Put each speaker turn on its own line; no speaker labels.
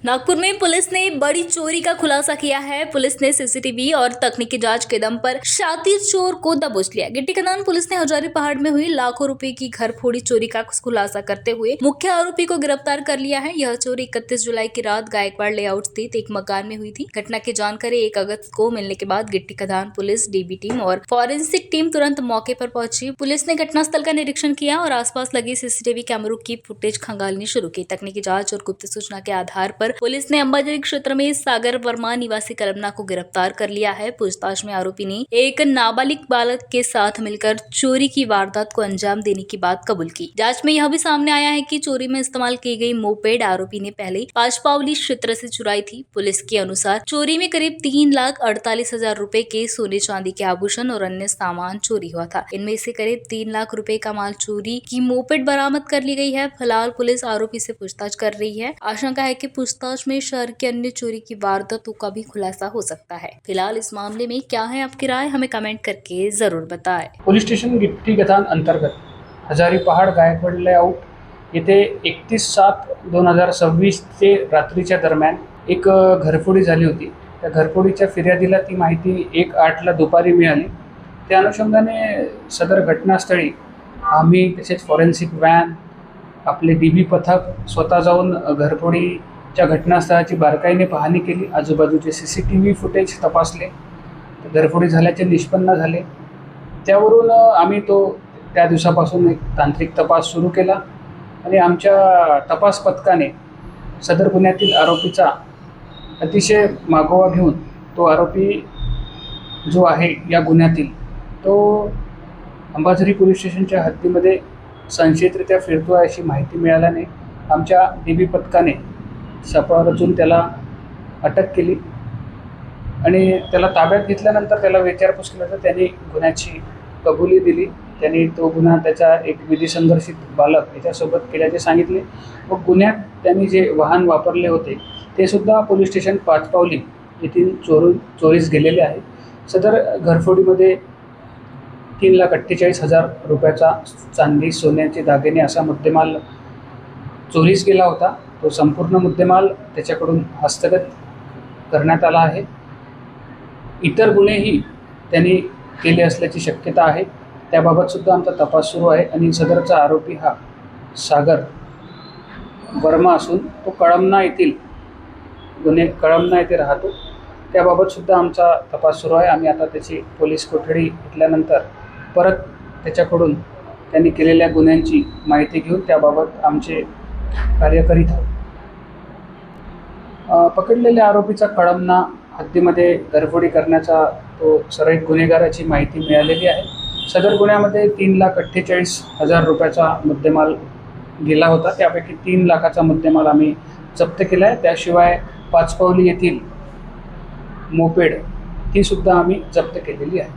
नागपुर में पुलिस ने बड़ी चोरी का खुलासा किया है। पुलिस ने सीसीटीवी और तकनीकी जांच के दम पर शातिर चोर को दबोच लिया। गिट्टी खदान पुलिस ने हजारी पहाड़ में हुई लाखों रुपए की घर फोड़ी चोरी का खुलासा करते हुए मुख्य आरोपी को गिरफ्तार कर लिया है। यह चोरी 31 जुलाई की रात गायकवाड़ लेआउट स्थित एक मकान में हुई थी। घटना की जानकारी 1 अगस्त को मिलने के बाद गिट्टी खदान पुलिस, डीबी टीम और फॉरेंसिक टीम तुरंत मौके पर पहुंची। पुलिस ने घटनास्थल का निरीक्षण किया और आसपास लगी सीसीटीवी कैमरों की फुटेज खंगालनी शुरू की। तकनीकी जांच और गुप्त सूचना के आधार पर पुलिस ने अंबाझरी क्षेत्र में सागर वर्मा निवासी कलमना को गिरफ्तार कर लिया है। पूछताछ में आरोपी ने एक नाबालिग बालक के साथ मिलकर चोरी की वारदात को अंजाम देने की बात कबूल की। जांच में यह भी सामने आया है कि चोरी में इस्तेमाल की गई मोपेड आरोपी ने पहले पांचपावली क्षेत्र से चुराई थी। पुलिस के अनुसार चोरी में करीब 3,48,000 रुपए के सोने चांदी के आभूषण और अन्य सामान चोरी हुआ था। इनमें से करीब 3 लाख रुपए का माल चोरी की मोपेड बरामद कर ली गई है। फिलहाल पुलिस आरोपी से पूछताछ कर रही है। आशंका है कि पूछताछ में शहर के अन्य चोरी की वारदातों का भी खुलासा हो सकता है। फिलहाल इस मामले में क्या है आपकी राय, हमें कमेंट करके जरूर बताएं।
पोलीस स्टेशन गिट्टी खदान अंतर्गत हजारी पहाड़ गायकवाड लेआउट येथे 31/7/2026 ते रात्रीच्या दरम्यान एक घरफोडी झाली होती। त्या घरफोडीच्या फिर्यादीला ती माहिती 1:08 दुपारी मिळाली। त्या अनुषंगाने सदर घटनास्थळी आम्ही तसेच फॉरेन्सिक व्हॅन, आपले डीबी पथक स्वतः जाऊन घरफोडीच्या घटनास्थळाची बारकाईने पाहणी केली। आजूबाजूचे सीसीटीव्ही फुटेज तपासले, घरफोडी झाल्याचे निष्पन्न झाले। त्यावरून आम्ही त्या दिवसापासून एक तांत्रिक तपास सुरू केला आणि आमच्या तपास पथकाने सदर गुन्ह्यातील आरोपीचा अतिशय मागोवा घेऊन तो आरोपी जो आहे या गुन्ह्यातील तो अंबाझरी पोलीस स्टेशनच्या हद्दीमध्ये संशयितरित्या फिरतो आहे अशी माहिती मिळाल्याने आमच्या डीबी पथकाने सापळा रचून त्याला अटक केली आणि त्याला ताब्यात घेतल्यानंतर त्याला विचारपूस केल्यानंतर त्यांनी गुन्ह्याची कबुली दिली। त्यांनी तो गुन्हा त्याचा एक विधिसंघर्षित बालक याच्यासोबत केल्याचे सांगितले व गुन्ह्यात त्यांनी जे वाहन वापरले होते ते सुद्धा पोलीस स्टेशन पाचपावली येथील चोरीस गेलेले आहे। सदर घरफोडीमध्ये 3,48,000 रुपयाचा चांदी, सोन्याचे दागिने असा मुद्देमाल चोरीस गेला होता। तो संपूर्ण मुद्देमाल त्याच्याकडून हस्तगत करण्यात आला आहे। इतर गुन्हेही त्यांनी केले असल्याची शक्यता आहे। त्याबाबत सुद्धा आमचा तपास सुरू आहे आणि सदरचा आरोपी हा सागर वर्मा असून तो कळमना येथे राहतो। त्याबाबत सुद्धा आमचा तपास सुरू आहे। आम्ही आता त्याची पोलीस कोठडी घेतल्यानंतर परत त्याच्याकडून त्यांनी केलेल्या गुन्ह्यांची माहिती घेऊन त्याबाबत आमचे कार्य करीत आहोत। पकडलेल्या आरोपीचा कळमना हद्दीमध्ये घरफोडी करण्याचा तो सराईत गुन्हेगाराची माहिती मिळालेली आहे। सदर गुन्ह्यामध्ये 3,48,000 रुपयाचा मुद्देमाल गेला होता। त्यापैकी 3 लाखाचा मुद्देमाल आम्ही जप्त केला आहे। त्याशिवाय पाचपावली येथील मोपेड ती सुद्धा आम्ही जप्त केलेली आहे।